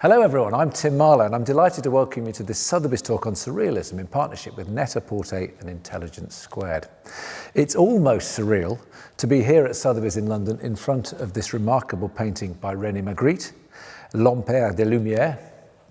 Hello everyone, I'm Tim Marlow and I'm delighted to welcome you to this Sotheby's talk on surrealism in partnership with Net-a-Porter and Intelligence Squared. It's almost surreal to be here at Sotheby's in London in front of this remarkable painting by René Magritte, L'Empire des Lumires,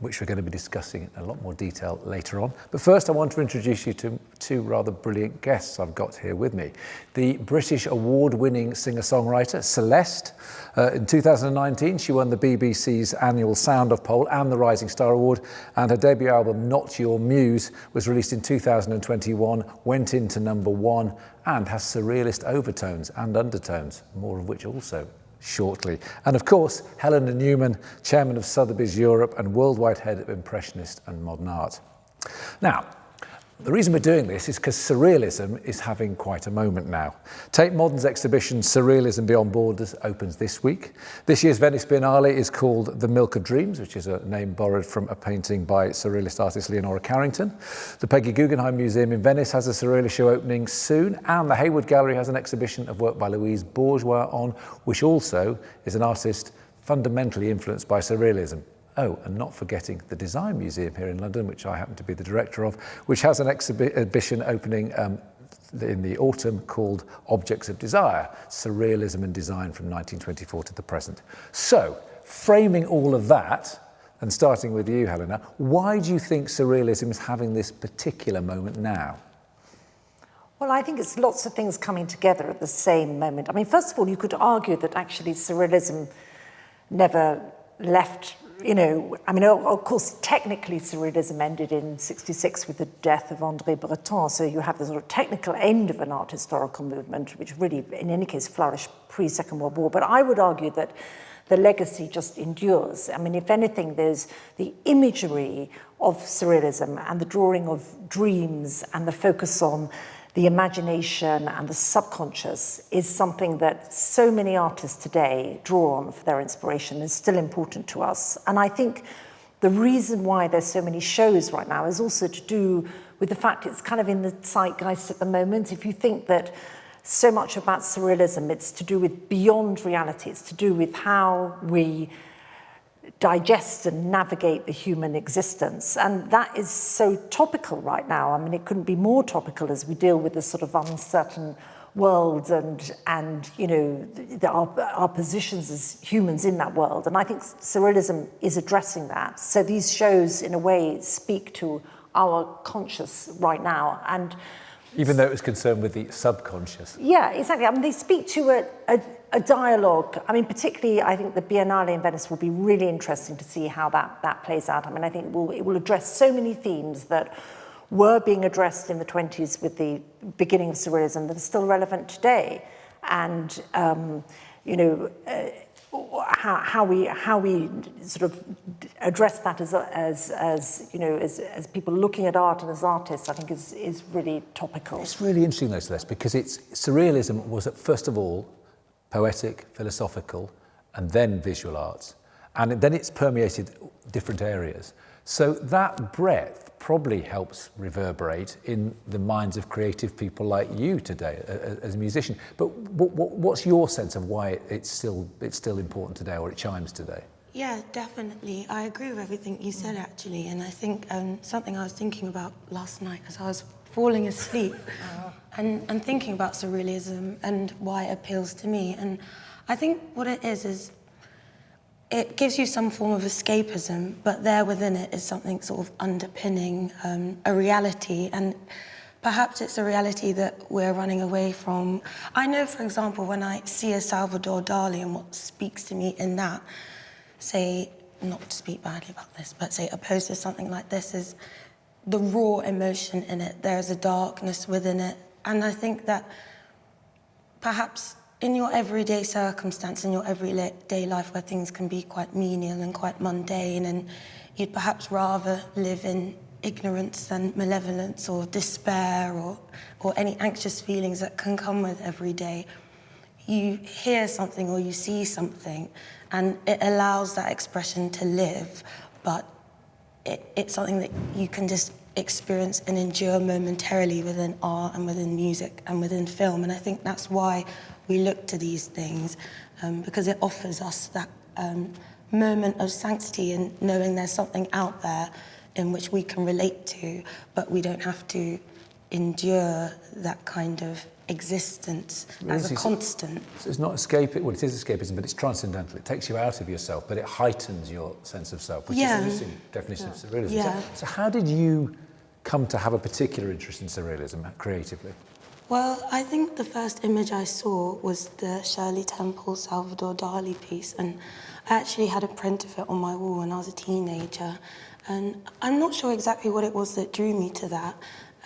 which we're going to be discussing in a lot more detail later on. But first I want to introduce you to two rather brilliant guests I've got here with me. The British award-winning singer-songwriter Celeste. In 2019 she won the BBC's annual Sound of Poll and the Rising Star Award, and her debut album Not Your Muse was released in 2021, went into #1 and has surrealist overtones and undertones, more of which also shortly. And of course, Helena Newman, chairman of Sotheby's Europe and worldwide head of Impressionist and Modern Art. Now, the reason we're doing this is because surrealism is having quite a moment now. Tate Modern's exhibition Surrealism Beyond Borders opens this week. This year's Venice Biennale is called The Milk of Dreams, which is a name borrowed from a painting by surrealist artist Leonora Carrington. The Peggy Guggenheim Museum in Venice has a surrealist show opening soon, and the Hayward Gallery has an exhibition of work by Louise Bourgeois on, which also is an artist fundamentally influenced by surrealism. Oh, and not forgetting the Design Museum here in London, which I happen to be the director of, which has an exhibition opening in the autumn called Objects of Desire, Surrealism and Design from 1924 to the present. So, framing all of that, and starting with you, Helena, why do you think surrealism is having this particular moment now? Well, I think it's lots of things coming together at the same moment. I mean, first of all, you could argue that actually surrealism never left. Of course, technically surrealism ended in '66 with the death of André Breton, so you have the sort of technical end of an art historical movement, which really, in any case, flourished pre-Second World War. But I would argue that the legacy just endures. I mean, if anything, there's the imagery of surrealism and the drawing of dreams and the focus on the imagination and the subconscious is something that so many artists today draw on for their inspiration, is still important to us. And I think the reason why there's so many shows right now is also to do with the fact it's kind of in the zeitgeist at the moment. If you think that so much about surrealism, it's to do with beyond reality, it's to do with how we digest and navigate the human existence. And that is so topical right now. I mean, it couldn't be more topical as we deal with this sort of uncertain world and our positions as humans in that world. And I think surrealism is addressing that. So these shows, in a way, speak to our conscious right now. And even though it was concerned with the subconscious. Yeah, exactly. I mean, they speak to a dialogue. I mean, particularly, I think the Biennale in Venice will be really interesting to see how that plays out. I mean, I think it will address so many themes that were being addressed in the 20s with the beginning of surrealism that are still relevant today. And, how we sort of address that as people looking at art and as artists, I think is really topical. It's really interesting though, Celeste, because surrealism was first of all poetic, philosophical, and then visual arts, and then it's permeated different areas. So that breadth probably helps reverberate in the minds of creative people like you today as a musician. But what's your sense of why it's still important today, or it chimes today? Yeah, definitely. I agree with everything you said, actually. And I think something I was thinking about last night as I was falling asleep and thinking about surrealism and why it appeals to me. And I think what it is it gives you some form of escapism, but there within it is something sort of underpinning a reality, and perhaps it's a reality that we're running away from. I know, for example, when I see a Salvador Dalí and what speaks to me in that, say, not to speak badly about this, but say opposed to something like this, is the raw emotion in it. There's a darkness within it, and I think that perhaps in your everyday circumstance, in your everyday life where things can be quite menial and quite mundane, and you'd perhaps rather live in ignorance than malevolence or despair or any anxious feelings that can come with every day, you hear something or you see something and it allows that expression to live, but it's something that you can just experience and endure momentarily within art and within music and within film. And I think that's why we look to these things, because it offers us that moment of sanctity in knowing there's something out there in which we can relate to, but we don't have to endure that kind of existence as a constant. So it's not escape. Well, it is escapism, but it's transcendental. It takes you out of yourself, but it heightens your sense of self, which is an interesting definition of surrealism. Yeah. So how did you come to have a particular interest in surrealism creatively? Well, I think the first image I saw was the Shirley Temple Salvador Dalí piece, and I actually had a print of it on my wall when I was a teenager, and I'm not sure exactly what it was that drew me to that.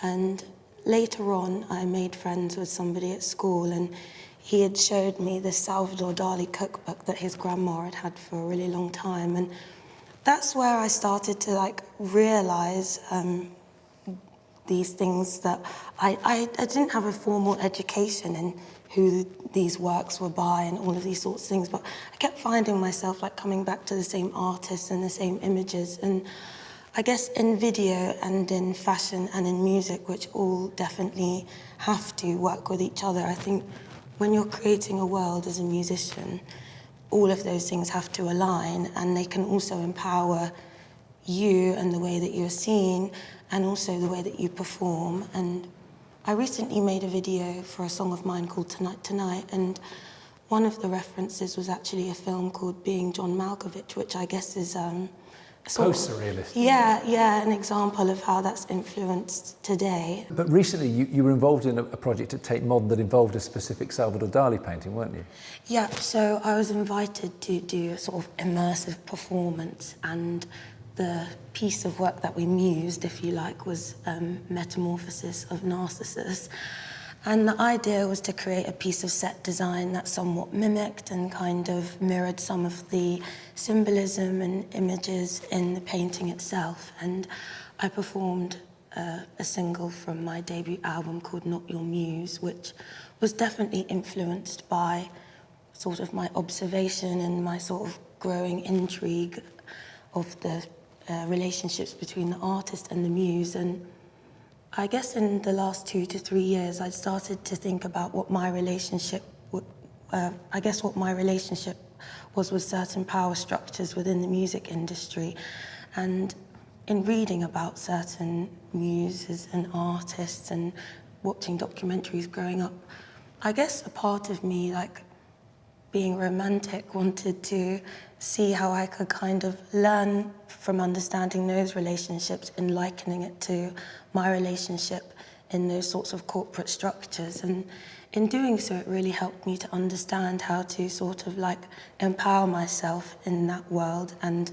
And later on, I made friends with somebody at school, and he had showed me the Salvador Dalí cookbook that his grandma had had for a really long time, and that's where I started to realize these things that I didn't have a formal education in who these works were by and all of these sorts of things, but I kept finding myself coming back to the same artists and the same images. And I guess in video and in fashion and in music, which all definitely have to work with each other, I think when you're creating a world as a musician, all of those things have to align, and they can also empower you and the way that you're seen, and also the way that you perform. And I recently made a video for a song of mine called Tonight Tonight, and one of the references was actually a film called Being John Malkovich, which I guess is post-surrealist. Yeah, an example of how that's influenced today. But recently you were involved in a project at Tate Modern that involved a specific Salvador Dalí painting, weren't you? Yeah, so I was invited to do a sort of immersive performance, and the piece of work that we mused, if you like, was Metamorphosis of Narcissus. And the idea was to create a piece of set design that somewhat mimicked and kind of mirrored some of the symbolism and images in the painting itself. And I performed a single from my debut album called Not Your Muse, which was definitely influenced by sort of my observation and my sort of growing intrigue of the relationships between the artist and the muse. And I guess in the last 2 to 3 years, I started to think about what my relationship was with certain power structures within the music industry. And in reading about certain muses and artists and watching documentaries growing up, I guess a part of me, being romantic, wanted to see how I could kind of learn from understanding those relationships and likening it to my relationship in those sorts of corporate structures. And in doing so, it really helped me to understand how to sort of empower myself in that world. And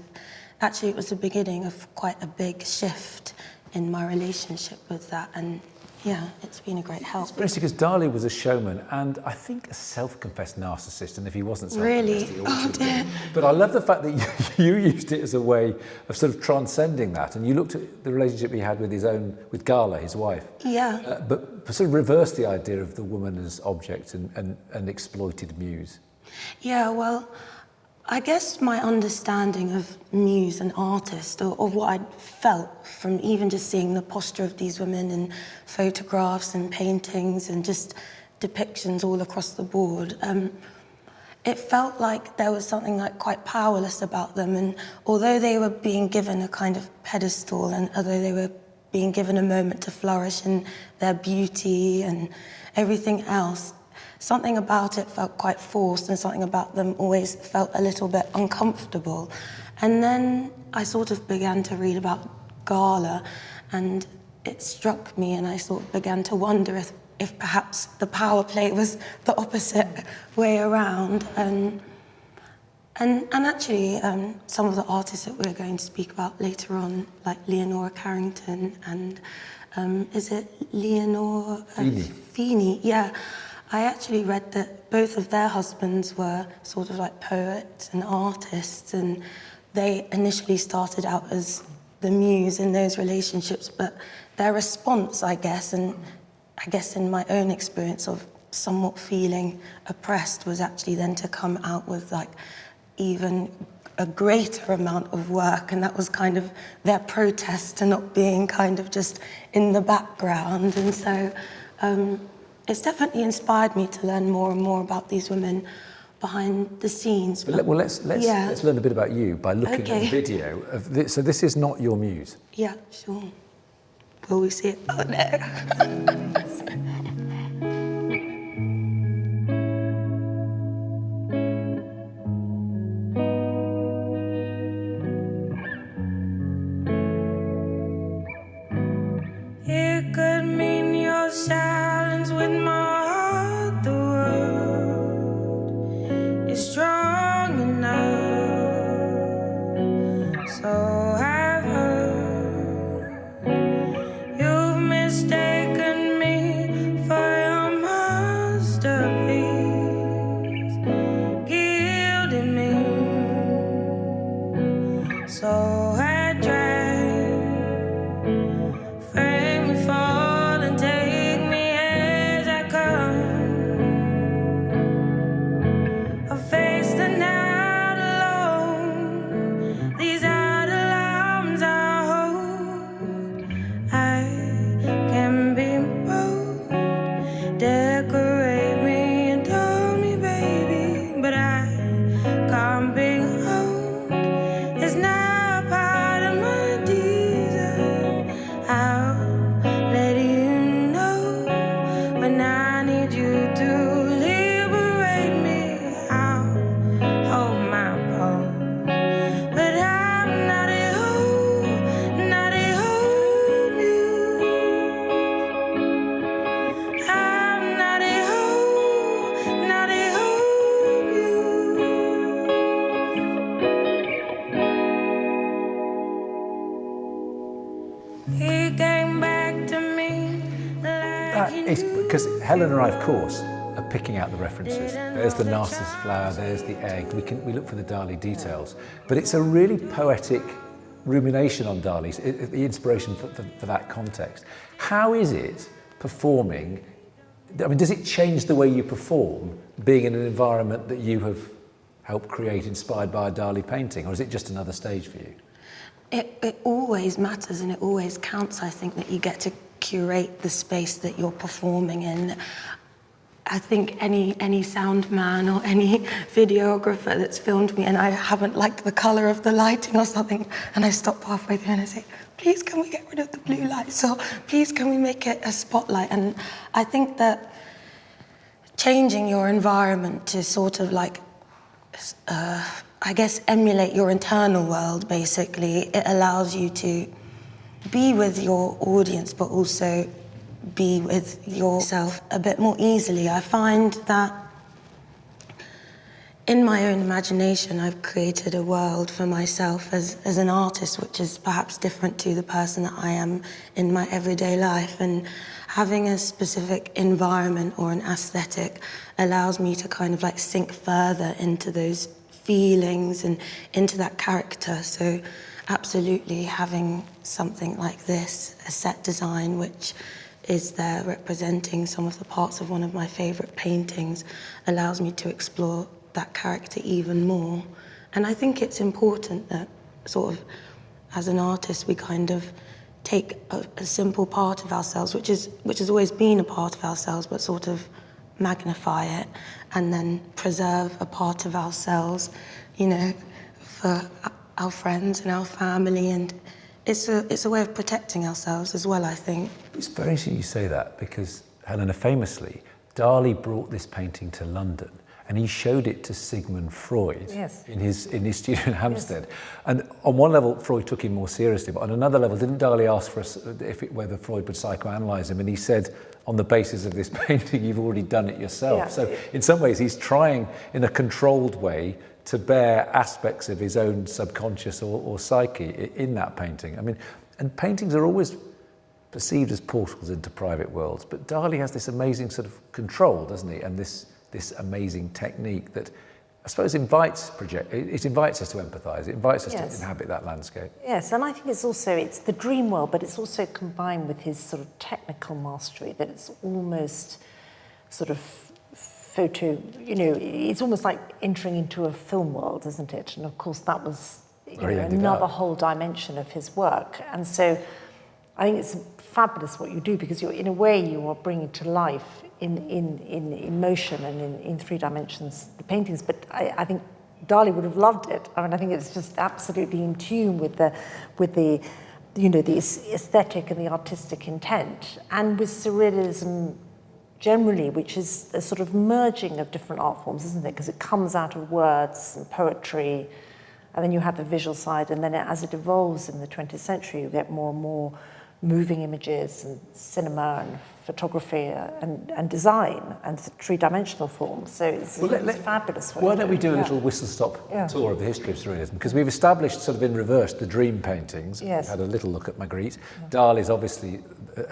actually, it was the beginning of quite a big shift in my relationship with that. And yeah, it's been a great help. It's interesting because Dalí was a showman and I think a self-confessed narcissist, and if he wasn't self-confessed, Really? Oh dear. But I love the fact that you used it as a way of sort of transcending that, and you looked at the relationship he had with Gala, his wife. Yeah. But sort of reversed the idea of the woman as object and exploited muse. Yeah, well, I guess my understanding of muse and artist, or of what I'd felt from even just seeing the posture of these women in photographs and paintings and just depictions all across the board, it felt like there was something quite powerless about them. And although they were being given a kind of pedestal, and although they were being given a moment to flourish in their beauty and everything else, something about it felt quite forced, and something about them always felt a little bit uncomfortable. And then I sort of began to read about Gala, and it struck me, and I sort of began to wonder if perhaps the power play was the opposite way around. And actually, some of the artists that we're going to speak about later on, like Leonora Carrington and is it Leonor? Fini, yeah. I actually read that both of their husbands were sort of poets and artists, and they initially started out as the muse in those relationships, but their response, I guess, and I guess in my own experience of somewhat feeling oppressed, was actually then to come out with even a greater amount of work, and that was kind of their protest to not being kind of just in the background. And so it's definitely inspired me to learn more and more about these women, behind the scenes. But let's learn a bit about you by looking at the video of this. So this is not your muse. Yeah, sure. Will we see it? Oh no. Silence with my heart, the world is strong enough. So I've heard you've mistaken me for your masterpiece, gilding me. So I drag, frame me fall and take. It's because Helena and I, of course, are picking out the references. There's the narcissus flower, there's the egg. We look for the Dalí details, but it's a really poetic rumination on Dalí's, the inspiration for that context. How is it performing? I mean, does it change the way you perform, being in an environment that you have helped create, inspired by a Dalí painting, or is it just another stage for you? It always matters and it always counts, I think, that you get to curate the space that you're performing in. I think any sound man or any videographer that's filmed me and I haven't liked the colour of the lighting or something, and I stop halfway through and I say, please can we get rid of the blue lights, or please can we make it a spotlight? And I think that changing your environment to sort of like, I guess, emulate your internal world, basically, it allows you to be with your audience, but also be with yourself a bit more easily. I find that in my own imagination, I've created a world for myself as an artist, which is perhaps different to the person that I am in my everyday life. And having a specific environment or an aesthetic allows me to kind of like sink further into those feelings and into that character. So absolutely having something like this, a set design, which is there representing some of the parts of one of my favourite paintings, allows me to explore that character even more. And I think it's important that sort of, as an artist, we kind of take a simple part of ourselves, which has always been a part of ourselves, but sort of magnify it and then preserve a part of ourselves, you know, for our friends and our family. And it's a way of protecting ourselves as well, I think. It's very interesting you say that, because Helena, famously, Dalí brought this painting to London and he showed it to Sigmund Freud in his studio in Hampstead. Yes. And on one level, Freud took him more seriously, but on another level, didn't Dalí ask for us whether Freud would psychoanalyze him? And he said, on the basis of this painting, you've already done it yourself. Yeah. So in some ways, he's trying in a controlled way to bear aspects of his own subconscious or psyche in that painting. I mean, and paintings are always perceived as portals into private worlds, but Dalí has this amazing sort of control, doesn't he? And this amazing technique that I suppose invites us to empathise, it invites us to inhabit that landscape. Yes, and I think it's the dream world, but it's also combined with his sort of technical mastery, that it's almost sort of photo, you know, it's almost like entering into a film world, isn't it? And of course that was another whole dimension of his work. And so I think it's fabulous what you do, because in a way you are bringing to life in emotion and in three dimensions, the paintings, but I think Dalí would have loved it. I mean, I think it's just absolutely in tune with the the aesthetic and the artistic intent, and with surrealism generally, which is a sort of merging of different art forms, isn't it? Because it comes out of words and poetry, and then you have the visual side, and then as it evolves in the 20th century, you get more and more moving images and cinema and photography and design and three-dimensional forms. So it's fabulous. Why don't we do a little whistle-stop tour of the history of surrealism? Because we've established sort of in reverse the dream paintings. Yes. We've had a little look at Magritte. Dalí's obviously,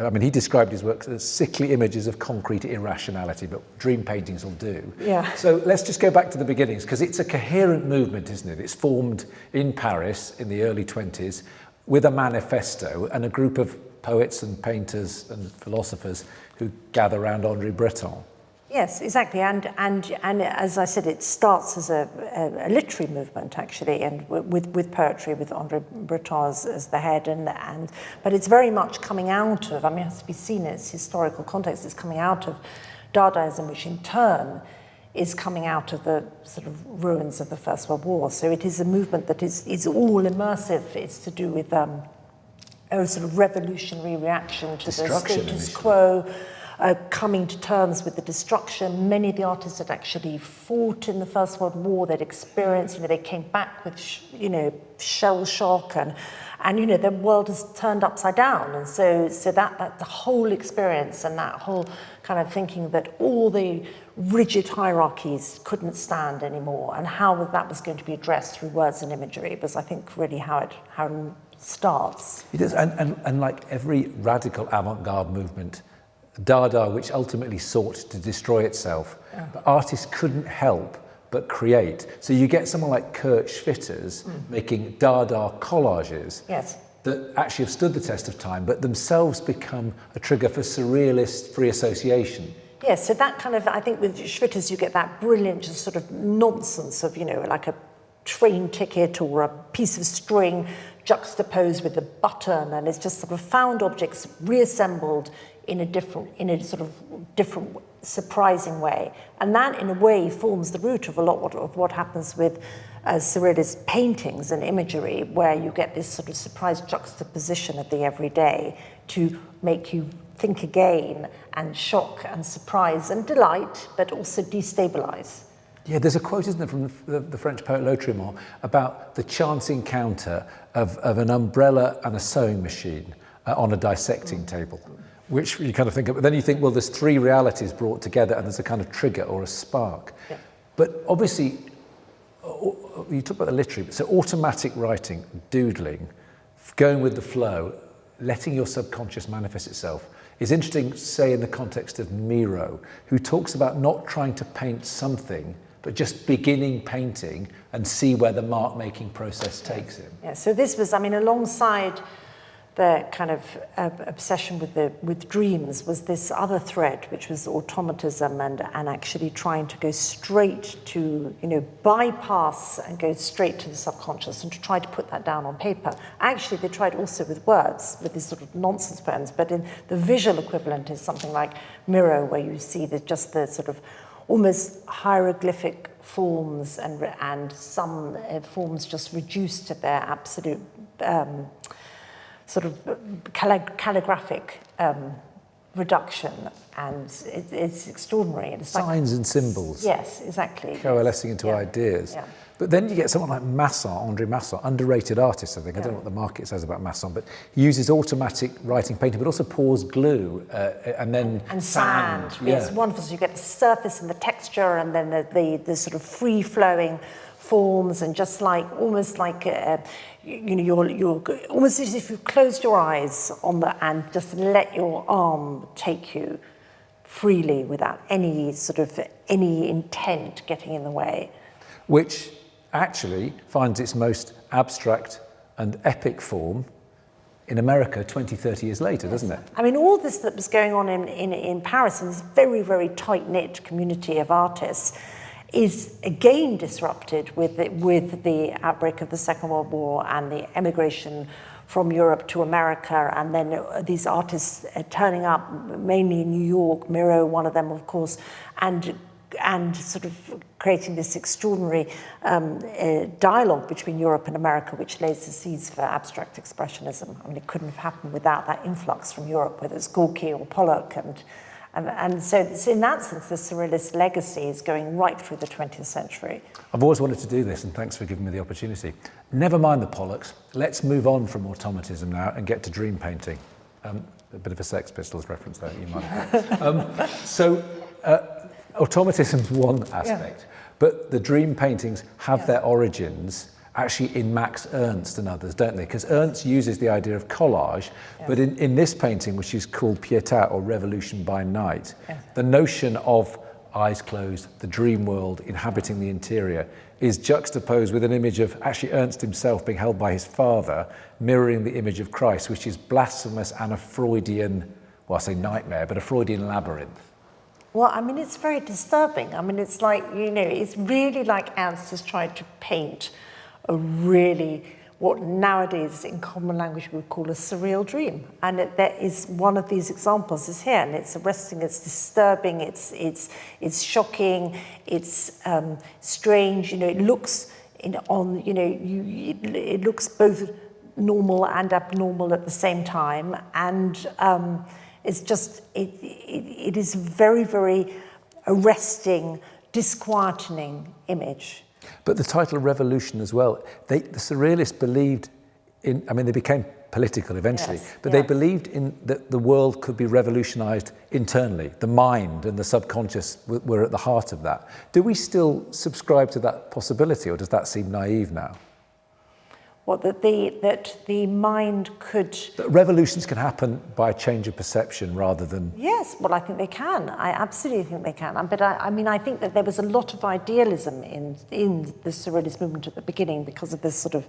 I mean, he described his works as sickly images of concrete irrationality, but dream paintings will do. Yeah. So let's just go back to the beginnings, because it's a coherent movement, isn't it? It's formed in Paris in the early 20s with a manifesto and a group of poets and painters and philosophers who gather around André Breton. Yes, exactly, and as I said, it starts as a literary movement actually, and with poetry, with André Breton as the head, but it's very much coming out of. I mean, it has to be seen in its historical context. It's coming out of Dadaism, which in turn is coming out of the sort of ruins of the First World War. So it is a movement that is all immersive. It's to do with a sort of revolutionary reaction to the status quo, coming to terms with the destruction. Many of the artists had actually fought in the First World War. They'd experienced, they came back with, shell shock, and their world has turned upside down. And so that the whole experience and that whole kind of thinking that all the rigid hierarchies couldn't stand anymore, and how that was going to be addressed through words and imagery was, I think, really how it starts. It is, and like every radical avant-garde movement, Dada, which ultimately sought to destroy itself, but artists couldn't help but create. So you get someone like Kurt Schwitters making Dada collages that actually have stood the test of time, but themselves become a trigger for surrealist free association. Yes, so that kind of, I think with Schwitters you get that brilliant just sort of nonsense of, like a train ticket or a piece of string juxtaposed with a button, and it's just sort of found objects reassembled in a sort of different, surprising way. And that, in a way, forms the root of a lot of what happens with surrealist paintings and imagery, where you get this sort of surprise juxtaposition of the everyday to make you think again and shock and surprise and delight, but also destabilize. Yeah, there's a quote, isn't there, from the French poet Lautréamont about the chance encounter of an umbrella and a sewing machine on a dissecting table, which you kind of think of, but then you think, well, there's three realities brought together and there's a kind of trigger or a spark. Yeah. But obviously, you talk about the literary, so automatic writing, doodling, going with the flow, letting your subconscious manifest itself, is interesting, say, in the context of Miro, who talks about not trying to paint something, but just beginning painting and see where the mark-making process takes him. Yeah, so this was, alongside the kind of obsession with dreams was this other thread, which was automatism and actually trying to go straight to, bypass and go straight to the subconscious and to try to put that down on paper. Actually, they tried also with words, with these sort of nonsense poems, but in the visual equivalent is something like Miro, where you see just the sort of almost hieroglyphic forms and some forms just reduced to their absolute sort of calligraphic reduction, and it's extraordinary. And it's signs and symbols. Yes, exactly. Coalescing into ideas. Yeah. But then you get someone like Masson, André Masson, underrated artist, I think. I don't know what the market says about Masson, but he uses automatic writing painting, but also pours glue and then sand. Yeah. It's wonderful. So you get the surface and the texture, and then the sort of free-flowing forms, and just like almost like you're almost as if you closed your eyes and just let your arm take you freely without any intent getting in the way. Which actually finds its most abstract and epic form in America 20, 30 years later, doesn't it? All this that was going on in Paris, in this very, very tight-knit community of artists, is again disrupted with the outbreak of the Second World War and the emigration from Europe to America, and then these artists turning up mainly in New York, Miro, one of them, of course, and sort of creating this extraordinary dialogue between Europe and America, which lays the seeds for abstract expressionism. I mean, it couldn't have happened without that influx from Europe, whether it's Gorky or Pollock, and so in that sense, the surrealist legacy is going right through the 20th century. I've always wanted to do this, and thanks for giving me the opportunity. Never mind the Pollocks. Let's move on from automatism now and get to dream painting. A bit of a Sex Pistols reference there, you might have. Automatism's one aspect, but the dream paintings have their origins actually in Max Ernst and others, don't they? Because Ernst uses the idea of collage, but in this painting, which is called Pietà, or Revolution by Night, the notion of eyes closed, the dream world inhabiting the interior, is juxtaposed with an image of actually Ernst himself being held by his father, mirroring the image of Christ, which is blasphemous and a Freudian, well, I say nightmare, but a Freudian labyrinth. Well, I mean, it's very disturbing. I mean, it's like, it's really like Ernst has tried to paint a really, what nowadays in common language we would call a surreal dream. And there is one of these examples is here, and it's arresting, it's disturbing, it's shocking, it's strange. It looks it looks both normal and abnormal at the same time, and it's just it is very, very arresting, disquieting image. But the title Revolution as well, the surrealists believed in, I mean, they became political eventually, but they believed in that the world could be revolutionized internally. The mind and the subconscious were at the heart of that. Do we still subscribe to that possibility, or does that seem naive now? What, that the mind could... That revolutions can happen by a change of perception rather than... Yes, well, I think they can. I absolutely think they can. But I mean, I think that there was a lot of idealism in the surrealist movement at the beginning because of this sort of,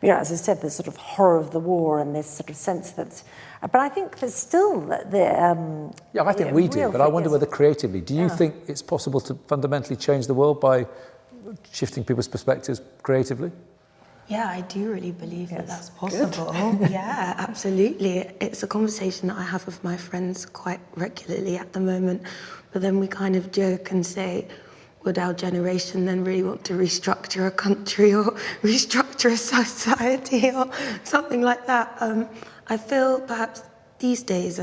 as I said, this sort of horror of the war and this sort of sense that... But I think there's still the... yeah, I think we do, but I wonder whether creatively, do you think it's possible to fundamentally change the world by shifting people's perspectives creatively? Yeah, I do really believe that that's possible. Yeah, absolutely. It's a conversation that I have with my friends quite regularly at the moment, but then we kind of joke and say, would our generation then really want to restructure a country or restructure a society or something like that? I feel perhaps these days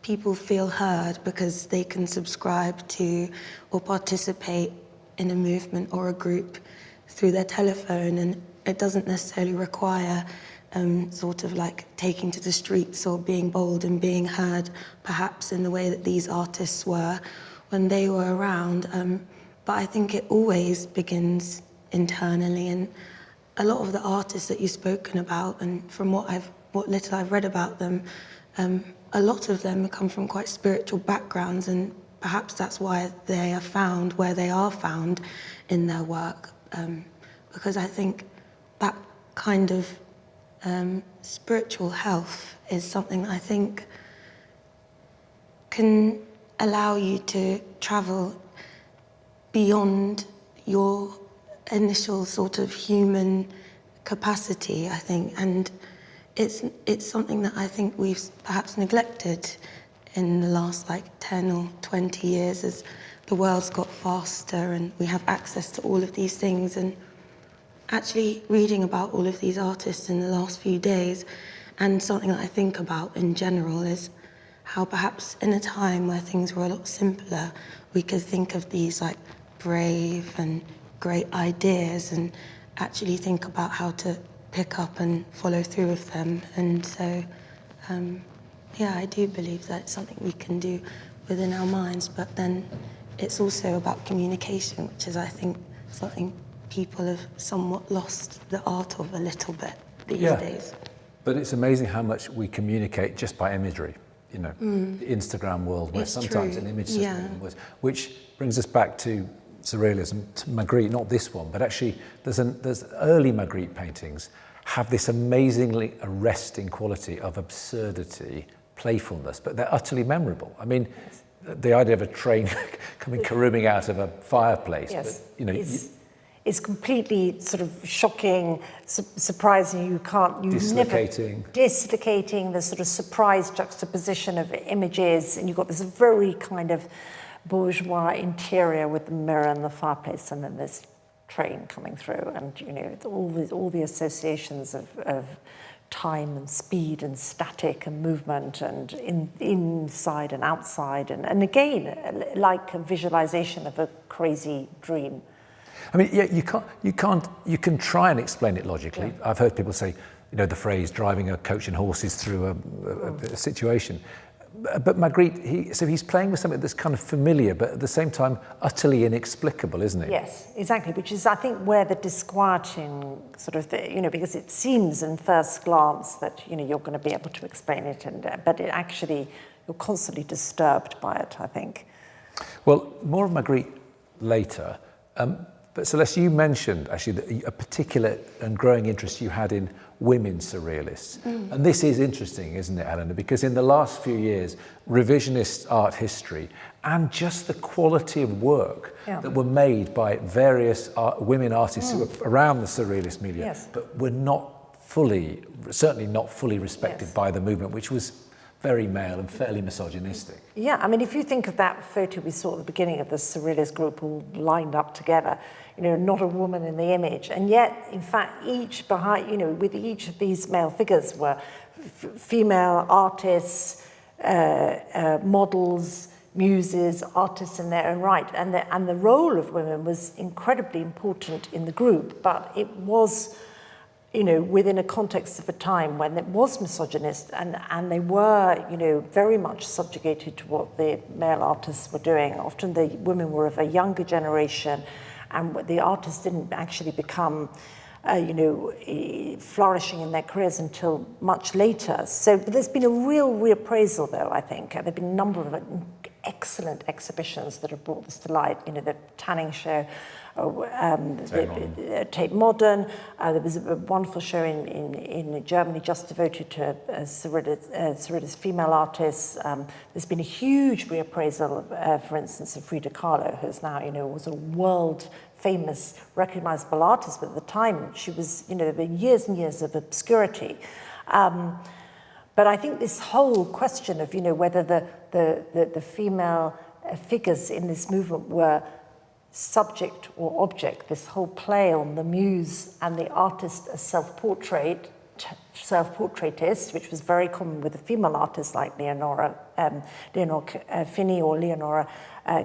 people feel heard because they can subscribe to or participate in a movement or a group through their telephone, and it doesn't necessarily require sort of like taking to the streets or being bold and being heard, perhaps in the way that these artists were when they were around. But I think it always begins internally, and a lot of the artists that you've spoken about, and from what little I've read about them, a lot of them come from quite spiritual backgrounds, and perhaps that's why they are found where they are found in their work. Because I think that kind of spiritual health is something that I think can allow you to travel beyond your initial sort of human capacity, I think. And it's something that I think we've perhaps neglected in the last 10 or 20 years as the world's got faster and we have access to all of these things. And actually reading about all of these artists in the last few days, and something that I think about in general is how perhaps in a time where things were a lot simpler, we could think of these brave and great ideas and actually think about how to pick up and follow through with them. And so, I do believe that it's something we can do within our minds, but then it's also about communication, which is, I think, something people have somewhat lost the art of a little bit these days. But it's amazing how much we communicate just by imagery, the Instagram world, where sometimes an image system was, which brings us back to surrealism, to Magritte, not this one, but actually there's early Magritte paintings have this amazingly arresting quality of absurdity, playfulness, but they're utterly memorable. I mean, the idea of a train coming caroming out of a fireplace, but is completely sort of shocking, surprising. You dislocating, the sort of surprise juxtaposition of images, and you've got this very kind of bourgeois interior with the mirror and the fireplace, and then this train coming through, and you know, all the associations of time and speed and static and movement and inside and outside, and again, like a visualization of a crazy dream. I mean, yeah, you can try and explain it logically. Yeah. I've heard people say, you know, the phrase driving a coach and horses through a situation. But Magritte, he's playing with something that's kind of familiar, but at the same time utterly inexplicable, isn't it? Yes, exactly, which is, I think, where the disquieting sort of, you know, because it seems in first glance that, you know, you're going to be able to explain it, but it actually, you're constantly disturbed by it, I think. Well, more of Magritte later, but Celeste, you mentioned actually a particular and growing interest you had in women surrealists. And this is interesting, isn't it, Helena? Because in the last few years, revisionist art history and just the quality of work that were made by various women artists who were around the surrealist milieu, but were certainly not fully respected by the movement, which was very male and fairly misogynistic. Yeah, I mean, if you think of that photo we saw at the beginning of the surrealist group all lined up together, you know, not a woman in the image, and yet, in fact, each behind, you know, with each of these male figures were female artists, models, muses, artists in their own right, and the role of women was incredibly important in the group, but it was, you know, within a context of a time when it was misogynist, and they were, you know, very much subjugated to what the male artists were doing. Often the women were of a younger generation, and the artists didn't actually become, you know, flourishing in their careers until much later. So there's been a real reappraisal, though, I think. There have been a number of excellent exhibitions that have brought this to light. You know, the Tanning show, Tate Modern. There was a wonderful show in Germany just devoted to surrealist female artists. There's been a huge reappraisal, for instance, of Frida Kahlo, who's now, you know, was a world famous, recognizable artist, but at the time she was, you know, there were years and years of obscurity. But I think this whole question of, you know, whether the female figures in this movement were subject or object, this whole play on the muse and the artist as self-portraitist, which was very common with the female artists like Leonora, Fini or Leonora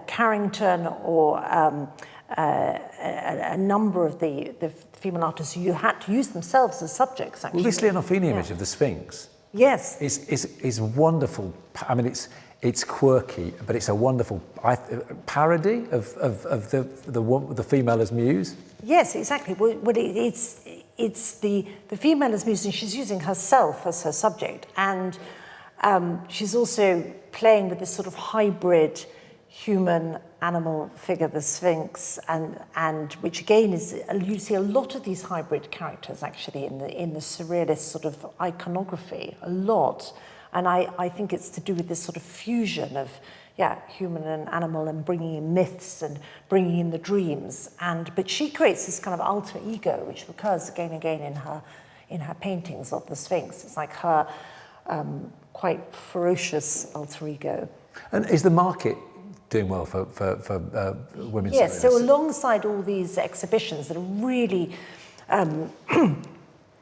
Carrington, or a number of the female artists who had to use themselves as subjects, actually. Well, this Leonor Fini image of the Sphinx is wonderful. I mean, it's quirky, but it's a wonderful parody of the female as muse. Yes, exactly. Well, it's the female as muse, and she's using herself as her subject, and she's also playing with this sort of hybrid human-animal figure, the Sphinx, and which again is, you see a lot of these hybrid characters actually in the surrealist sort of iconography, a lot. And I think it's to do with this sort of fusion of, human and animal, and bringing in myths and bringing in the dreams. But she creates this kind of alter ego, which recurs again and again in her paintings of the Sphinx. It's like her quite ferocious alter ego. And is the market doing well for women's surrealists? Yes, so alongside all these exhibitions that are really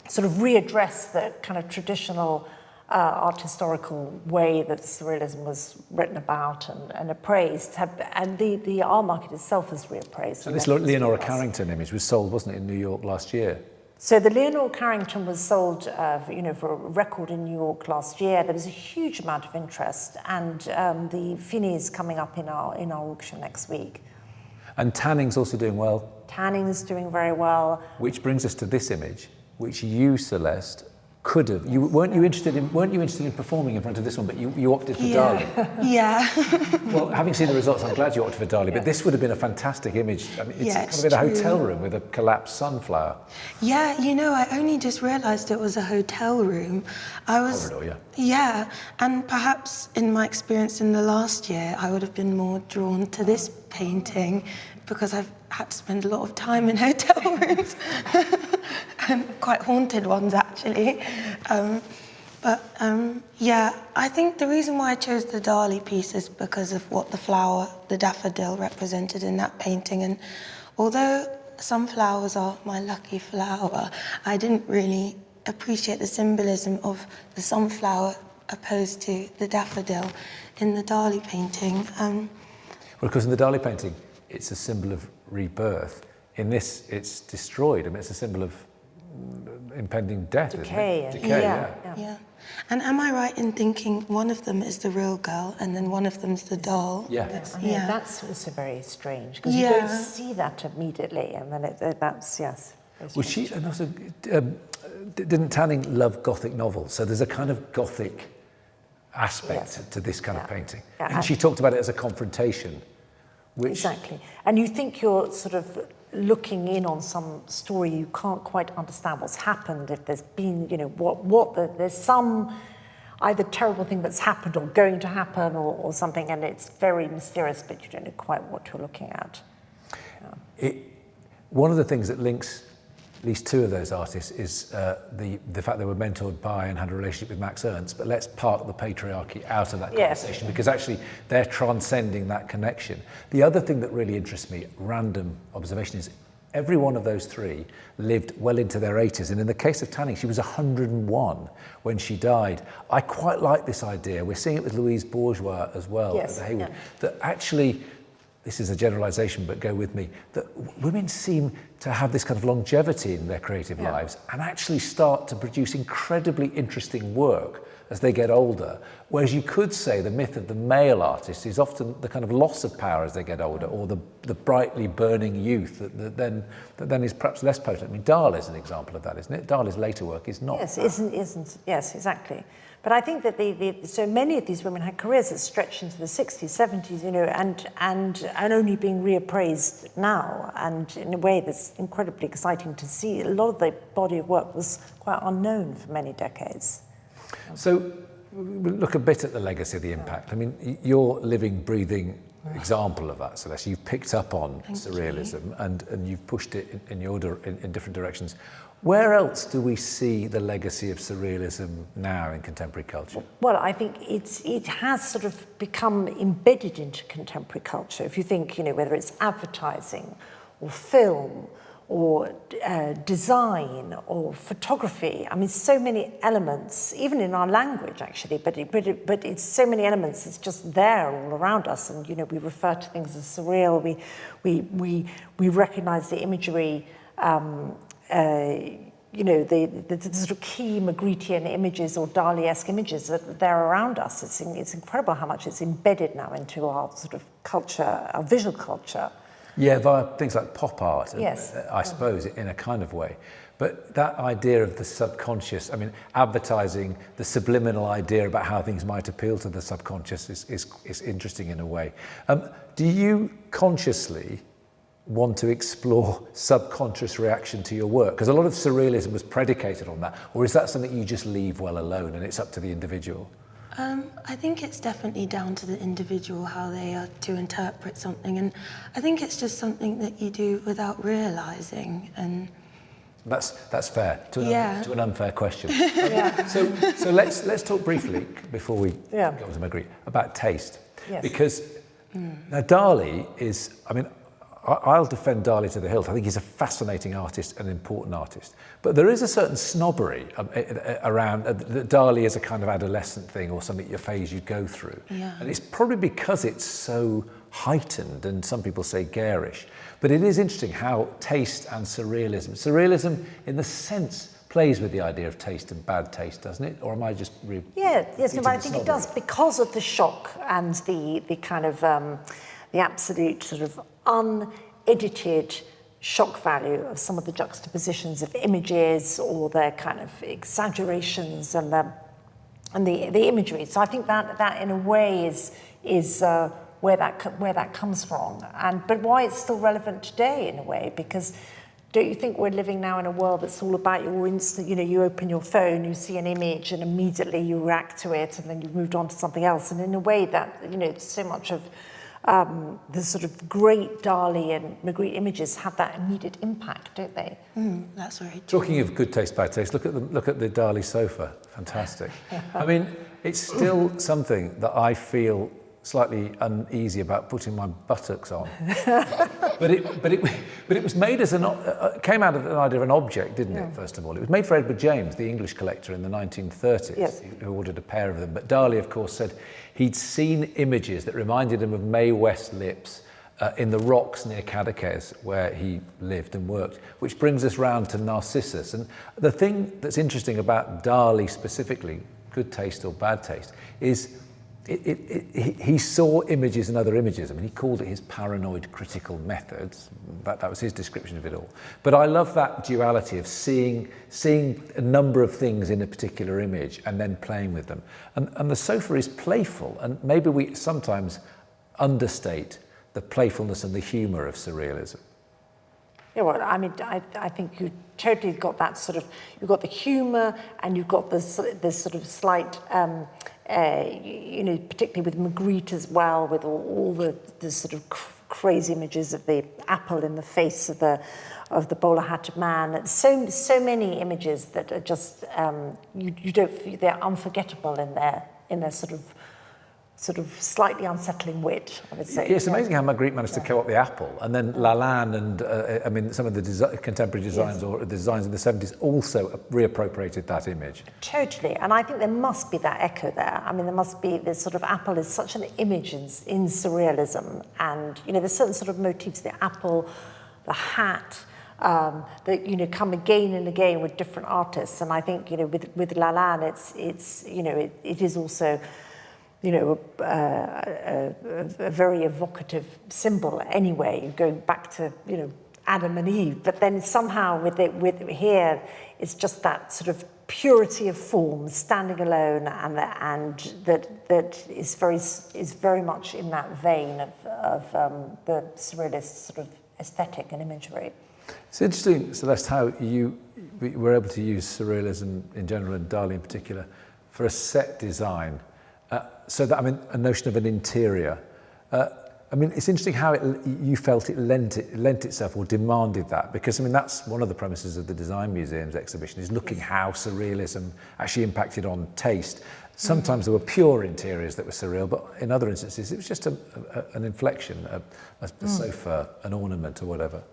sort of readdress the kind of traditional art historical way that surrealism was written about and appraised, and the art market itself is reappraised. So this Leonora Carrington image was sold, wasn't it, in New York last year? So the Leonora Carrington was sold, for a record in New York last year. There was a huge amount of interest, and the Fini is coming up in our auction next week. And Tanning's also doing well. Tanning's doing very well. Which brings us to this image, which you, Celeste, could have. Weren't you interested in performing in front of this one, but you opted for Dalí. Yeah. Well, having seen the results, I'm glad you opted for Dalí, but this would have been a fantastic image. I mean, it's kind of in a hotel room with a collapsed sunflower. Yeah, you know, I only just realised it was a hotel room. Corridor, Yeah, and perhaps in my experience in the last year, I would have been more drawn to this painting because I've had to spend a lot of time in hotel rooms, quite haunted ones actually. Yeah, I think the reason why I chose the Dalí piece is because of what the flower, the daffodil, represented in that painting. And although sunflowers are my lucky flower, I didn't really appreciate the symbolism of the sunflower opposed to the daffodil in the Dalí painting. Well, because in the Dalí painting, it's a symbol of rebirth. In this, it's destroyed. I mean, it's a symbol of impending death, Decay. Isn't it? Decay, Yeah. And am I right in thinking one of them is the real girl and then one of them's the doll? Yeah. That's also very strange, because you don't see that immediately, and then that's, yes. Well, she, and also, didn't Tanning love Gothic novels? So there's a kind of Gothic aspect to this kind of painting. Yeah. And she talked about it as a confrontation, which... Exactly. And you think you're sort of looking in on some story, you can't quite understand what's happened, if there's been, there's some either terrible thing that's happened or going to happen or something, and it's very mysterious, but you don't know quite what you're looking at. One of the things that links at least two of those artists is the fact they were mentored by and had a relationship with Max Ernst, but let's park the patriarchy out of that conversation, because actually they're transcending that connection. The other thing that really interests me, random observation, is every one of those three lived well into their 80s, and in the case of Tanning, she was 101 when she died. I quite like this idea. We're seeing it with Louise Bourgeois as well at the Hayward, that actually, this is a generalization, but go with me, that women seem to have this kind of longevity in their creative lives and actually start to produce incredibly interesting work as they get older. Whereas you could say the myth of the male artist is often the kind of loss of power as they get older, or the brightly burning youth that then is perhaps less potent. I mean, Dalí is an example of that, isn't it? Dalí's later work is not. Yes, isn't. Yes, exactly. But I think that so many of these women had careers that stretched into the 60s, 70s, and only being reappraised now, and in a way that's incredibly exciting to see. A lot of the body of work was quite unknown for many decades. So we'll look a bit at the legacy of the impact. I mean, you're living, breathing example of that, Celeste. You've picked up on surrealism and you've pushed it in different directions. Where else do we see the legacy of surrealism now in contemporary culture? Well, I think it has sort of become embedded into contemporary culture. If you think, whether it's advertising or film or design or photography, I mean, so many elements, even in our language actually, but it's so many elements, it's just there all around us. And, we refer to things as surreal, we recognize the imagery, the sort of key Magritian images or Dalí-esque images that they're around us. It's incredible how much it's embedded now into our sort of culture, our visual culture. Yeah, via things like pop art, I suppose, in a kind of way. But that idea of the subconscious, I mean, advertising, the subliminal idea about how things might appeal to the subconscious is interesting in a way. Do you consciously want to explore subconscious reaction to your work? Because a lot of surrealism was predicated on that. Or is that something you just leave well alone and it's up to the individual? I think it's definitely down to the individual how they are to interpret something, and I think it's just something that you do without realising. And that's fair to an unfair question. So let's talk briefly before we go to Magritte about taste, because now Dalí is, I mean, I'll defend Dalí to the hilt. I think he's a fascinating artist, an important artist. But there is a certain snobbery around that Dalí is a kind of adolescent thing or something, a phase you go through. Yeah. And it's probably because it's so heightened, and some people say garish. But it is interesting how taste and surrealism in the sense plays with the idea of taste and bad taste, doesn't it? Or am I just but I think it does, because of the shock and the kind of the absolute sort of unedited shock value of some of the juxtapositions of images or their kind of exaggerations and the imagery. So I think that in a way is where that comes from, but why it's still relevant today in a way, because don't you think we're living now in a world that's all about your instant, you open your phone, you see an image and immediately you react to it and then you've moved on to something else, and in a way that, it's so much of the sort of great Dalí and Magritte images have that immediate impact, don't they? That's very true. Talking of good taste, bad taste, look at the Dalí sofa. Fantastic. I mean, it's still something that I feel slightly uneasy about putting my buttocks on. but it was made as came out of an idea of an object, didn't it? First of all, it was made for Edward James, the English collector in the 1930s, yes. who ordered a pair of them. But Dalí, of course, said he'd seen images that reminded him of Mae West lips in the rocks near Cadaqués, where he lived and worked, which brings us round to Narcissus. And the thing that's interesting about Dalí specifically, good taste or bad taste, is he saw images and other images. I mean, he called it his paranoid critical methods. That was his description of it all. But I love that duality of seeing a number of things in a particular image and then playing with them. And the sofa is playful, and maybe we sometimes understate the playfulness and the humour of surrealism. Yeah, well, I mean, I think you totally got that sort of, you've got the humour and you've got this sort of slight, you know, particularly with Magritte as well, with all the sort of crazy images of the apple in the face of the bowler hatted man. And so many images that are just, you don't, they're unforgettable in their sort of slightly unsettling wit, I would say. Yeah, it's amazing how Magritte managed to co-opt the apple, and then Lalanne and I mean some of the contemporary designs or the designs in the 70s also reappropriated that image. Totally, and I think there must be that echo there. I mean, there must be this sort of apple is such an image in surrealism, and you know, there's certain sort of motifs, the apple, the hat, that you know come again and again with different artists, and I think you know with Lalanne, it's you know it is also, you know, a very evocative symbol anyway, going back to, you know, Adam and Eve. But then somehow with here, it's just that sort of purity of form, standing alone, and that is very much in that vein of the surrealist sort of aesthetic and imagery. It's interesting, Celeste, how you were able to use surrealism in general and Dalí in particular for a set design. So that, I mean, a notion of an interior. I mean, it's interesting how you felt it lent itself or demanded that, because I mean that's one of the premises of the Design Museum's exhibition, is looking how surrealism actually impacted on taste. Sometimes there were pure interiors that were surreal, but in other instances it was just an inflection, a sofa, an ornament, or whatever.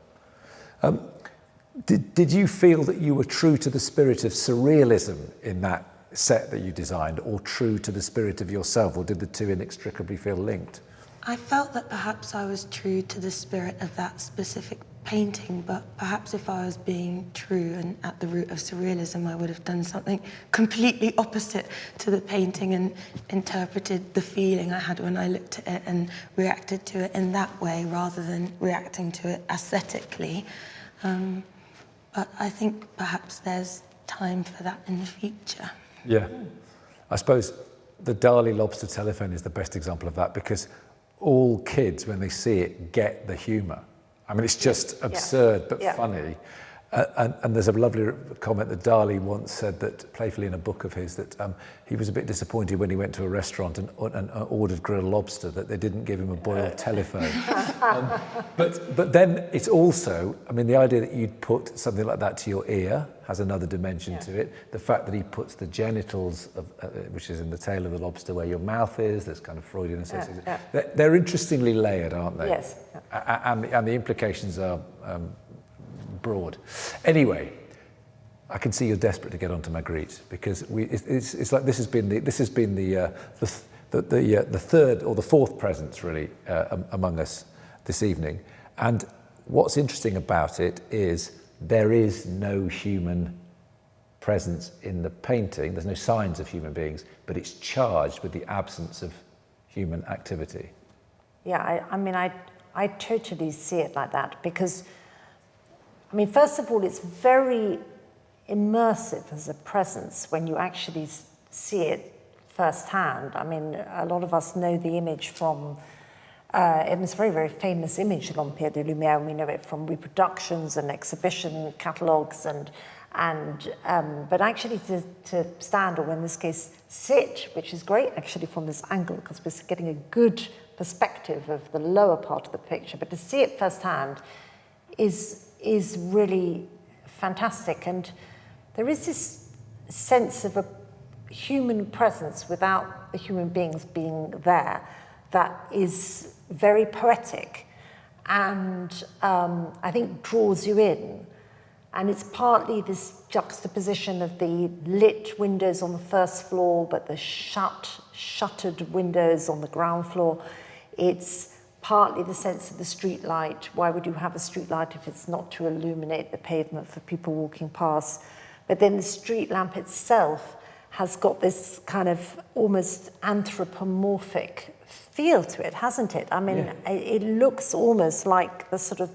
Did you feel that you were true to the spirit of surrealism in that set that you designed, or true to the spirit of yourself, or did the two inextricably feel linked? I felt that perhaps I was true to the spirit of that specific painting, but perhaps if I was being true and at the root of surrealism, I would have done something completely opposite to the painting and interpreted the feeling I had when I looked at it and reacted to it in that way rather than reacting to it aesthetically. But I think perhaps there's time for that in the future. Yeah, I suppose the Dalí Lobster Telephone is the best example of that, because all kids, when they see it, get the humour. I mean, it's just absurd but funny. And there's a lovely comment that Dalí once said, that playfully in a book of his, that he was a bit disappointed when he went to a restaurant and ordered grilled lobster, that they didn't give him a boiled telephone. But then it's also, I mean, the idea that you'd put something like that to your ear has another dimension to it. The fact that he puts the genitals, which is in the tail of the lobster where your mouth is, there's kind of Freudian associations. They're interestingly layered, aren't they? Yes. And the implications are broad. Anyway, I can see you're desperate to get onto Magritte, because it's like this has been the third or the fourth presence really among us this evening. And what's interesting about it is there is no human presence in the painting. There's no signs of human beings, but it's charged with the absence of human activity. Yeah, I mean, I totally see it like that, because I mean, first of all, it's very immersive as a presence when you actually see it firsthand. I mean, a lot of us know the image from it was a very, very famous image, L'Empire de Lumière, and we know it from reproductions and exhibition catalogues, but actually to stand, or in this case sit, which is great actually from this angle because we're getting a good perspective of the lower part of the picture, but to see it firsthand is really fantastic. And there is this sense of a human presence without the human beings being there that is very poetic and I think draws you in. And it's partly this juxtaposition of the lit windows on the first floor, but the shuttered windows on the ground floor. It's partly the sense of the street light. Why would you have a street light if it's not to illuminate the pavement for people walking past? But then the street lamp itself has got this kind of almost anthropomorphic feel to it, hasn't it? I mean, it looks almost like the sort of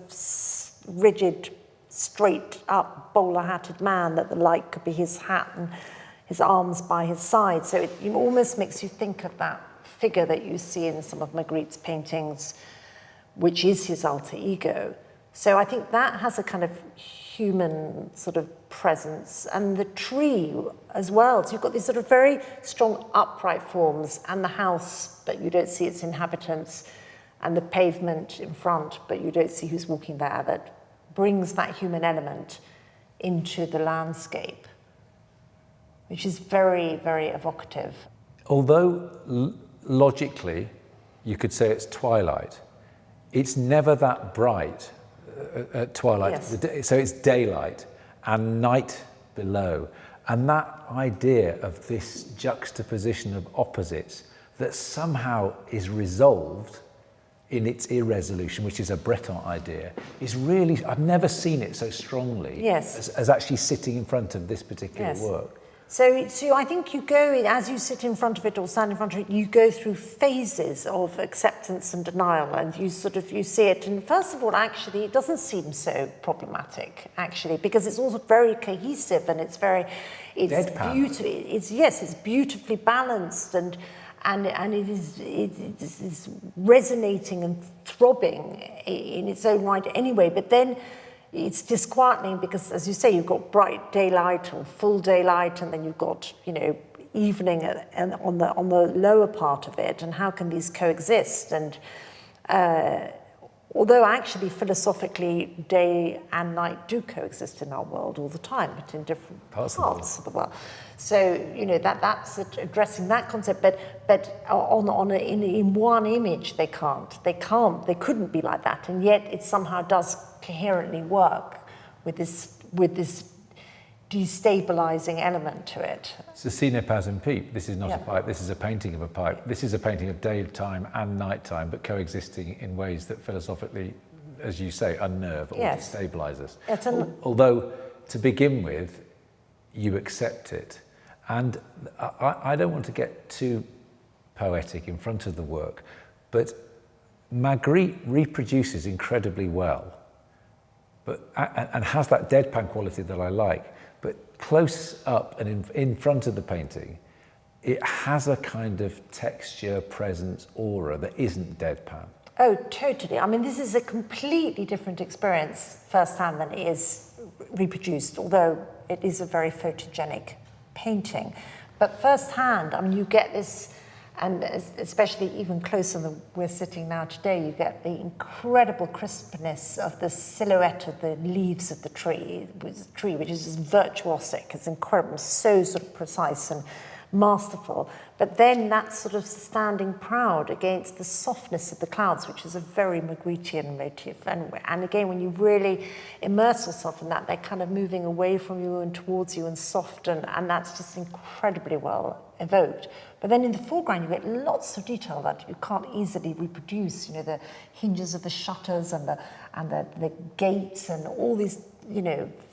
rigid, straight up bowler-hatted man that the light could be his hat and his arms by his side. So it almost makes you think of that figure that you see in some of Magritte's paintings, which is his alter ego. So I think that has a kind of human sort of presence, and the tree as well. So you've got these sort of very strong upright forms, and the house, but you don't see its inhabitants, and the pavement in front, but you don't see who's walking there. That brings that human element into the landscape, which is very, very evocative. Although logically you could say it's twilight, it's never that bright at twilight. Yes. So it's daylight and night below. And that idea of this juxtaposition of opposites that somehow is resolved in its irresolution, which is a Breton idea, is really, I've never seen it so strongly as actually sitting in front of this particular work. So I think you go, as you sit in front of it or stand in front of it, you go through phases of acceptance and denial, and you see it. And first of all, actually, it doesn't seem so problematic, actually, because it's also very cohesive and it's beautifully balanced and it is resonating and throbbing in its own right anyway. But then it's disquieting because, as you say, you've got bright daylight or full daylight, and then you've got, evening and on the lower part of it, and how can these coexist? And although actually philosophically day and night do coexist in our world all the time, but in different parts of the world. So that's addressing that concept, but in one image they couldn't be like that, and yet it somehow does coherently work with this destabilizing element to it. Ceci n'est pas une pipe. This is not a pipe. This is a painting of a pipe. This is a painting of daytime and nighttime, but coexisting in ways that philosophically, as you say, unnerve or destabilize us. Although, to begin with, you accept it. And I don't want to get too poetic in front of the work, but Magritte reproduces incredibly well, and has that deadpan quality that I like. But close up and in front of the painting, it has a kind of texture, presence, aura that isn't deadpan. Oh, totally. I mean, this is a completely different experience firsthand than it is reproduced, although it is a very photogenic painting. But firsthand, I mean, you get this, and especially even closer than we're sitting now today, you get the incredible crispness of the silhouette of the leaves of the tree, which is just virtuosic. It's incredible, so sort of precise and masterful. But then that's sort of standing proud against the softness of the clouds, which is a very Magrittean motif. And again, when you really immerse yourself in that, they're kind of moving away from you and towards you and soft, and that's just incredibly well evoked. But then in the foreground, you get lots of detail that you can't easily reproduce. The hinges of the shutters and the gates and all these,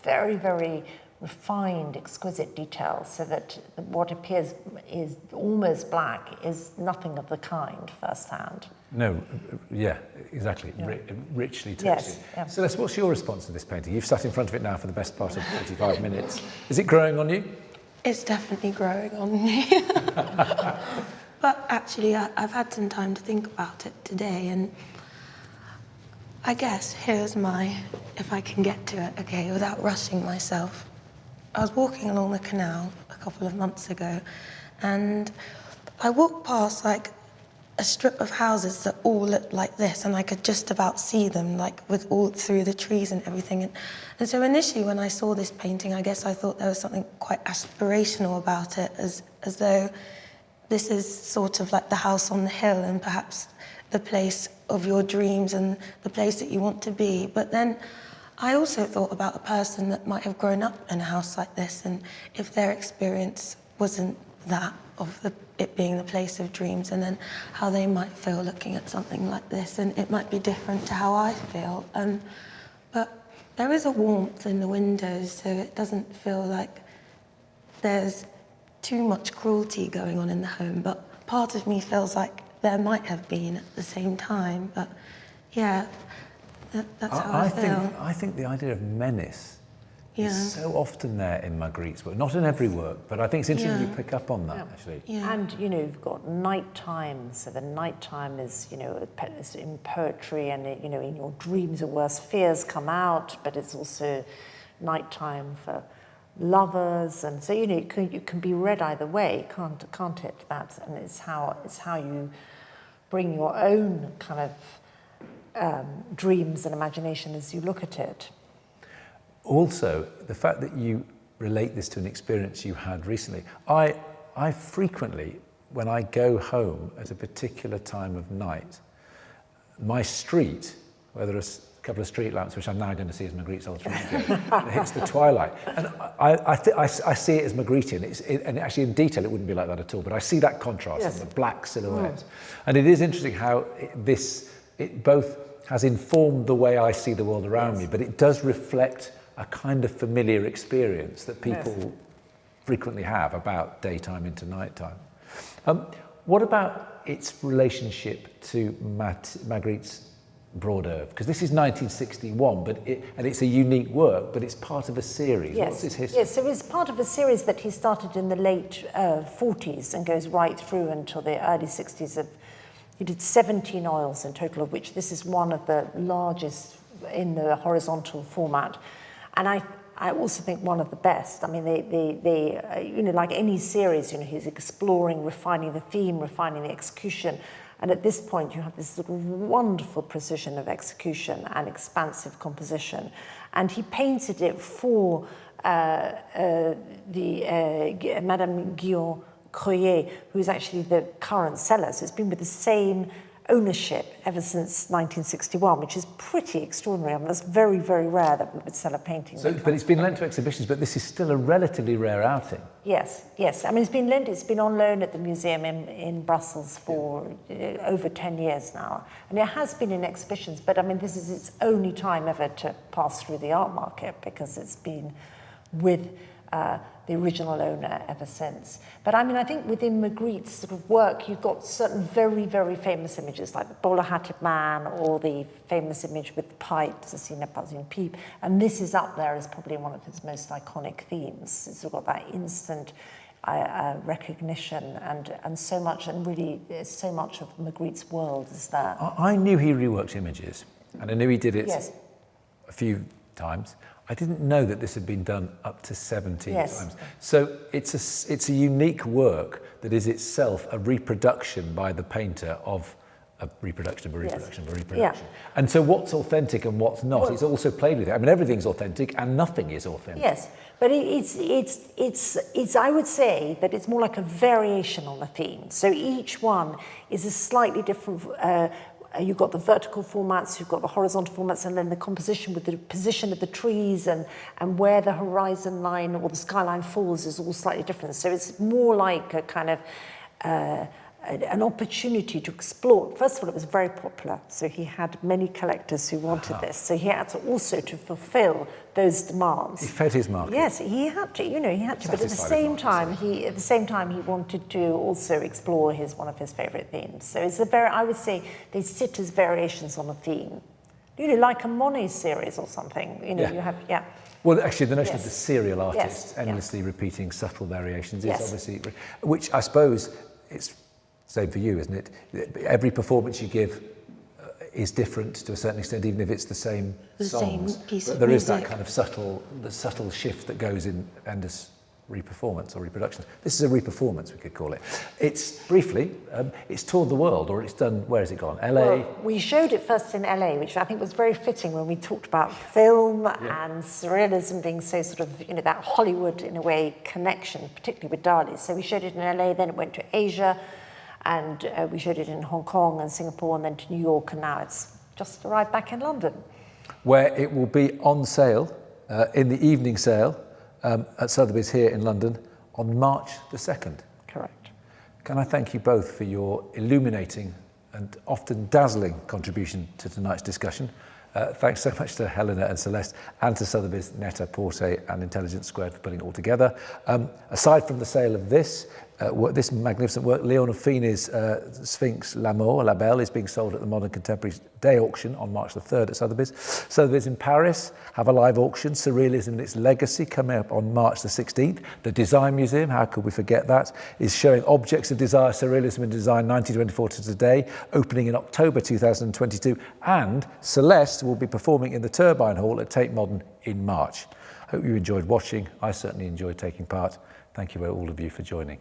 very, very refined, exquisite details, so that what appears is almost black is nothing of the kind firsthand. No, exactly. Yeah. Richly textured. Yes. Yeah. Celeste, what's your response to this painting? You've sat in front of it now for the best part of 45 minutes. Is it growing on you? It's definitely growing on me. But actually, I've had some time to think about it today, and I guess here's if I can get to it, okay, without rushing myself. I was walking along the canal a couple of months ago, and I walked past like a strip of houses that all looked like this, and I could just about see them, like with all through the trees and everything. And so initially, when I saw this painting, I guess I thought there was something quite aspirational about it, as though this is sort of like the house on the hill, and perhaps the place of your dreams and the place that you want to be. But then I also thought about a person that might have grown up in a house like this, and if their experience wasn't that of it being the place of dreams, and then how they might feel looking at something like this, and it might be different to how I feel. But there is a warmth in the windows, so it doesn't feel like there's too much cruelty going on in the home, but part of me feels like there might have been at the same time. But yeah, that's how I feel. I think the idea of menace Yeah. is so often there in Magritte's work. Not in every work, but I think it's interesting Yeah. you pick up on that, actually. Yeah. And, you know, you've got nighttime, so the nighttime is, you know, in poetry, and, you know, in your dreams your worst fears come out, but it's also nighttime for lovers, and so, you know, you can be read either way, can't it? That, and it's how you bring your own kind of dreams and imagination as you look at it. Also, the fact that you relate this to an experience you had recently. I frequently, when I go home at a particular time of night, my street, where there are a couple of street lamps, which I'm now going to see as Magritte's old street again, it hits the twilight. And I see it as Magritte, and actually in detail it wouldn't be like that at all, but I see that contrast, Yes. and the black silhouette. And it is interesting how it both has informed the way I see the world around me, but it does reflect a kind of familiar experience that people frequently have about daytime into nighttime. What about its relationship to Magritte's broad oeuvre? Because this is 1961, and it's a unique work, but it's part of a series. Yes. What's its history? Yes, so it's part of a series that he started in the late 40s and goes right through until the early 60s. He did 17 oils in total, of which this is one of the largest in the horizontal format. And I also think one of the best. I mean, they you know, like any series, you know, he's exploring, refining the theme, refining the execution. And at this point, you have this sort of wonderful precision of execution and expansive composition. And he painted it for Madame Guillaume Croyer, who's actually the current seller. So it's been with the same ownership ever since 1961, which is pretty extraordinary. I mean, that's very, very rare that we would sell a painting. So, but it's been lent to exhibitions, but this is still a relatively rare outing. Yes, yes. I mean, it's been on loan at the museum in Brussels for over 10 years now. And it has been in exhibitions, but I mean, this is its only time ever to pass through the art market, because it's been with the original owner ever since. But I mean, I think within Magritte's sort of work, you've got certain very, very famous images, like the bowler-hatted man, or the famous image with the pipe, Ceci n'est pas une pipe. And this is up there as probably one of his most iconic themes. It's got that instant recognition, and so much, and really so much of Magritte's world is there. I knew he reworked images, and I knew he did it Yes. a few times. I didn't know that this had been done up to 17 Yes. times. So it's a unique work that is itself a reproduction by the painter of a reproduction of a reproduction of a reproduction. Yeah. And so what's authentic and what's not, it's also played with it. I mean, everything's authentic and nothing is authentic. Yes, but it's I would say that it's more like a variation on the theme. So each one is a slightly different. You've got the vertical formats, you've got the horizontal formats, and then the composition with the position of the trees and where the horizon line or the skyline falls is all slightly different. So it's more like a kind of an opportunity to explore. First of all, it was very popular, so he had many collectors who wanted this. So he had to also to fulfill those demands. He fed his market. Yes, he had to. You know, he had to. But at the same time, he wanted to also explore one of his favourite themes. So it's I would say they sit as variations on a theme. You know, like a Monet series or something. You know, you have Well, actually, the notion of the Yes. serial artist Yes. endlessly repeating subtle variations is Yes. obviously, which I suppose it's Same for you, isn't it? Every performance you give is different to a certain extent, even if it's the same songs. Same piece but of there is music. that kind of subtle shift that goes in Ender's reperformance or reproduction. This is a reperformance, we could call it. It's briefly, it's toured the world, or it's done, where has it gone? LA? Well, we showed it first in LA, which I think was very fitting when we talked about film and surrealism being so sort of, that Hollywood, in a way, connection, particularly with Dalí. So we showed it in LA, then it went to Asia, and we showed it in Hong Kong and Singapore, and then to New York, and now it's just arrived back in London. Where it will be on sale, in the evening sale, at Sotheby's here in London on March the 2nd. Correct. Can I thank you both for your illuminating and often dazzling contribution to tonight's discussion. Thanks so much to Helena and Celeste, and to Sotheby's, Net-a-Porter and Intelligence Squared for putting it all together. Aside from the sale of this magnificent work, Leonor Fini's Sphinx L'Amour, La Belle, is being sold at the Modern Contemporary Day auction on March the 3rd at Sotheby's. Sotheby's in Paris have a live auction, Surrealism and Its Legacy, coming up on March the 16th. The Design Museum, how could we forget that, is showing Objects of Desire, Surrealism and Design 1924 to today, opening in October 2022. And Celeste will be performing in the Turbine Hall at Tate Modern in March. Hope you enjoyed watching. I certainly enjoyed taking part. Thank you all of you for joining.